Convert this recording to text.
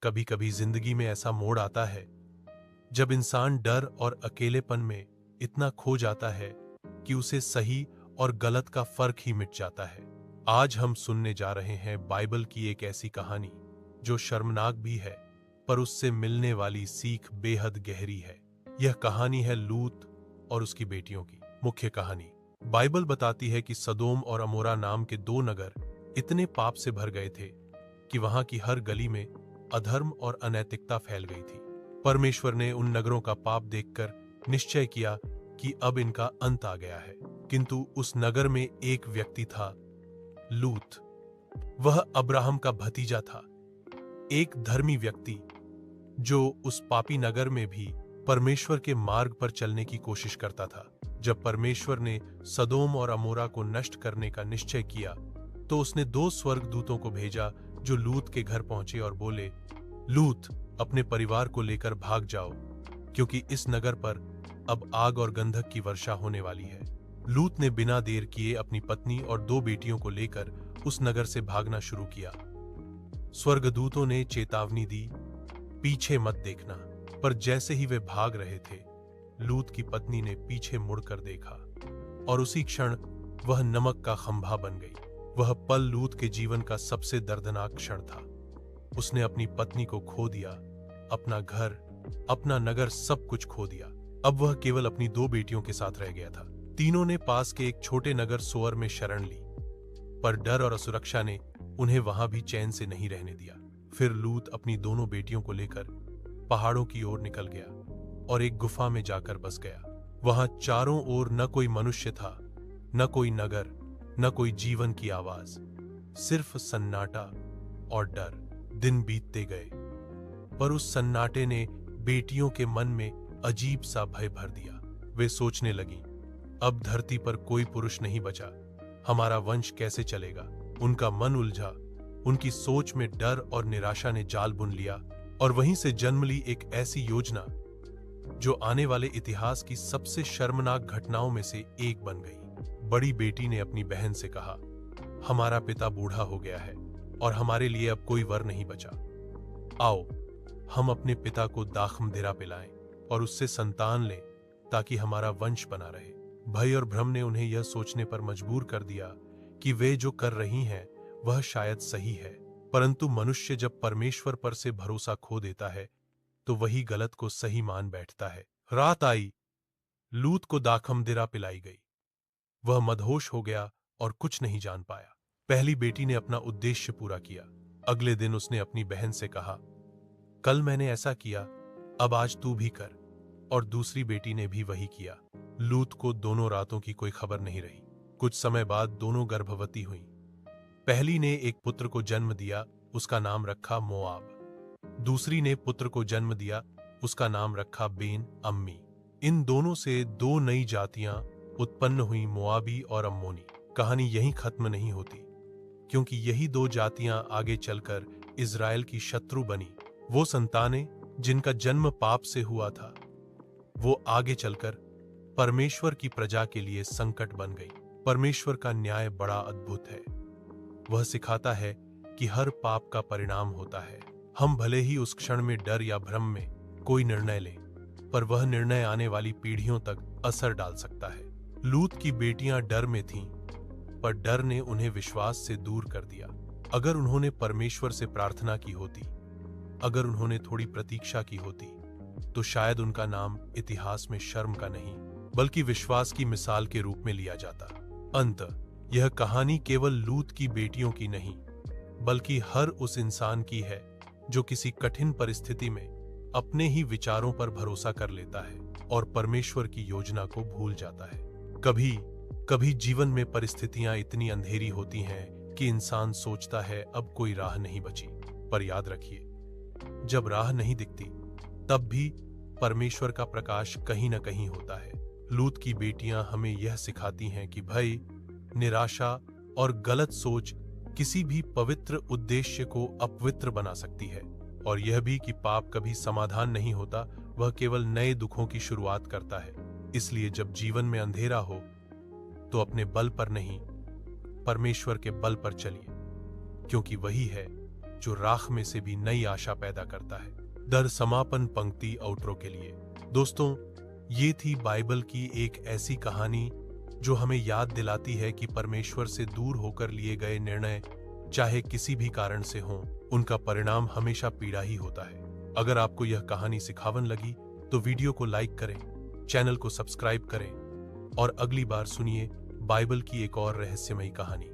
कभी कभी जिंदगी में ऐसा मोड़ आता है जब इंसान डर और अकेलेपन में इतना खो जाता है कि उसे सही और गलत का फर्क ही मिट जाता है। आज हम सुनने जा रहे हैं बाइबल की एक ऐसी कहानी जो शर्मनाक भी है, पर उससे मिलने वाली सीख बेहद गहरी है। यह कहानी है लूत और उसकी बेटियों की। मुख्य कहानी। बाइबल बताती है कि सदोम और अमोरा नाम के दो नगर इतने पाप से भर गए थे कि वहां की हर गली में अधर्म और अनैतिकता फैल गई थी। परमेश्वर ने उन नगरों का पाप देखकर निश्चय किया कि अब इनका अंत आ गया है। किंतु उस नगर में एक व्यक्ति था, लूत। वह अब्राहम का भतीजा था, एक धर्मी व्यक्ति जो उस पापी नगर में भी परमेश्वर के मार्ग पर चलने की कोशिश करता था। जब परमेश्वर ने सदोम और अमोरा को नष्ट करने का निश्चय किया तो उसने दो स्वर्गदूतों को भेजा जो लूत के घर पहुंचे और बोले, लूत, अपने परिवार को लेकर भाग जाओ, क्योंकि इस नगर पर अब आग और गंधक की वर्षा होने वाली है। लूत ने बिना देर किए अपनी पत्नी और दो बेटियों को लेकर उस नगर से भागना शुरू किया। स्वर्गदूतों ने चेतावनी दी, पीछे मत देखना। पर जैसे ही वे भाग रहे थे, लूत की पत्नी ने पीछे मुड़कर देखा और उसी क्षण वह नमक का खंभा बन गई। वह पल लूत के जीवन का सबसे दर्दनाक क्षण था। उसने अपनी पत्नी को खो दिया, अपना घर, अपना नगर, सब कुछ खो दिया। अब वह केवल अपनी दो बेटियों के साथ रह गया था। तीनों ने पास के एक छोटे नगर सोअर में शरण ली, पर डर और असुरक्षा ने उन्हें वहां भी चैन से नहीं रहने दिया। फिर लूत अपनी दोनों बेटियों को लेकर पहाड़ों की ओर निकल गया और एक गुफा में जाकर बस गया। वहां चारों ओर न कोई मनुष्य था, न कोई नगर, न कोई जीवन की आवाज, सिर्फ सन्नाटा और डर। दिन बीतते गए, पर उस सन्नाटे ने बेटियों के मन में अजीब सा भय भर दिया। वे सोचने लगी, अब धरती पर कोई पुरुष नहीं बचा, हमारा वंश कैसे चलेगा। उनका मन उलझा, उनकी सोच में डर और निराशा ने जाल बुन लिया और वहीं से जन्म ली एक ऐसी योजना जो आने वाले इतिहास की सबसे शर्मनाक घटनाओं में से एक बन गई। बड़ी बेटी ने अपनी बहन से कहा, हमारा पिता बूढ़ा हो गया है और हमारे लिए अब कोई वर नहीं बचा। आओ, हम अपने पिता को दाखमदिरा पिलाएं और उससे संतान लें ताकि हमारा वंश बना रहे। भय और भ्रम ने उन्हें यह सोचने पर मजबूर कर दिया कि वे जो कर रही हैं वह शायद सही है, परंतु मनुष्य जब परमेश्वर पर से भरोसा खो देता है तो वही गलत को सही मान बैठता है। रात आई, लूत को दाखमदिरा पिलाई गई। वह मदहोश हो गया और कुछ नहीं जान पाया। पहली बेटी ने अपना उद्देश्य पूरा किया। अगले दिन उसने अपनी बहन से कहा, कल मैंने ऐसा किया, अब आज तू भी कर। और दूसरी बेटी ने भी वही किया। लूत को दोनों रातों की कोई खबर नहीं रही। कुछ समय बाद दोनों गर्भवती हुईं। पहली ने एक पुत्र को जन्म दिया, उसका नाम रखा मोआब। दूसरी ने पुत्र को जन्म दिया, उसका नाम रखा बेन अम्मी। इन दोनों से दो नई जातियां उत्पन्न हुई, मोआबी और अम्मोनी। कहानी यहीं खत्म नहीं होती, क्योंकि यही दो जातियां आगे चलकर इजराइल की शत्रु बनी। वो संतानें जिनका जन्म पाप से हुआ था, वो आगे चलकर परमेश्वर की प्रजा के लिए संकट बन गई। परमेश्वर का न्याय बड़ा अद्भुत है। वह सिखाता है कि हर पाप का परिणाम होता है। हम भले ही उस क्षण में डर या भ्रम में कोई निर्णय लें, पर वह निर्णय आने वाली पीढ़ियों तक असर डाल सकता है। लूत की बेटियां डर में थीं, पर डर ने उन्हें विश्वास से दूर कर दिया। अगर उन्होंने परमेश्वर से प्रार्थना की होती, अगर उन्होंने थोड़ी प्रतीक्षा की होती, तो शायद उनका नाम इतिहास में शर्म का नहीं, बल्कि विश्वास की मिसाल के रूप में लिया जाता। अंत यह कहानी केवल लूत की बेटियों की नहीं, बल्कि हर उस इंसान की है जो किसी कठिन परिस्थिति में अपने ही विचारों पर भरोसा कर लेता है और परमेश्वर की योजना को भूल जाता है। कभी कभी जीवन में परिस्थितियां इतनी अंधेरी होती हैं कि इंसान सोचता है अब कोई राह नहीं बची। पर याद रखिए, जब राह नहीं दिखती तब भी परमेश्वर का प्रकाश कहीं न कहीं होता है। लूत की बेटियां हमें यह सिखाती हैं कि भय, निराशा और गलत सोच किसी भी पवित्र उद्देश्य को अपवित्र बना सकती है, और यह भी कि पाप कभी समाधान नहीं होता, वह केवल नए दुखों की शुरुआत करता है। इसलिए जब जीवन में अंधेरा हो तो अपने बल पर नहीं, परमेश्वर के बल पर चलिए, क्योंकि वही है जो राख में से भी नई आशा पैदा करता है। दर समापन पंक्ति आउटरो के लिए। दोस्तों, ये थी बाइबल की एक ऐसी कहानी जो हमें याद दिलाती है कि परमेश्वर से दूर होकर लिए गए निर्णय, चाहे किसी भी कारण से हों, उनका परिणाम हमेशा पीड़ा ही होता है। अगर आपको यह कहानी सिखावन लगी तो वीडियो को लाइक करें, चैनल को सब्सक्राइब करें और अगली बार सुनिए बाइबल की एक और रहस्यमयी कहानी।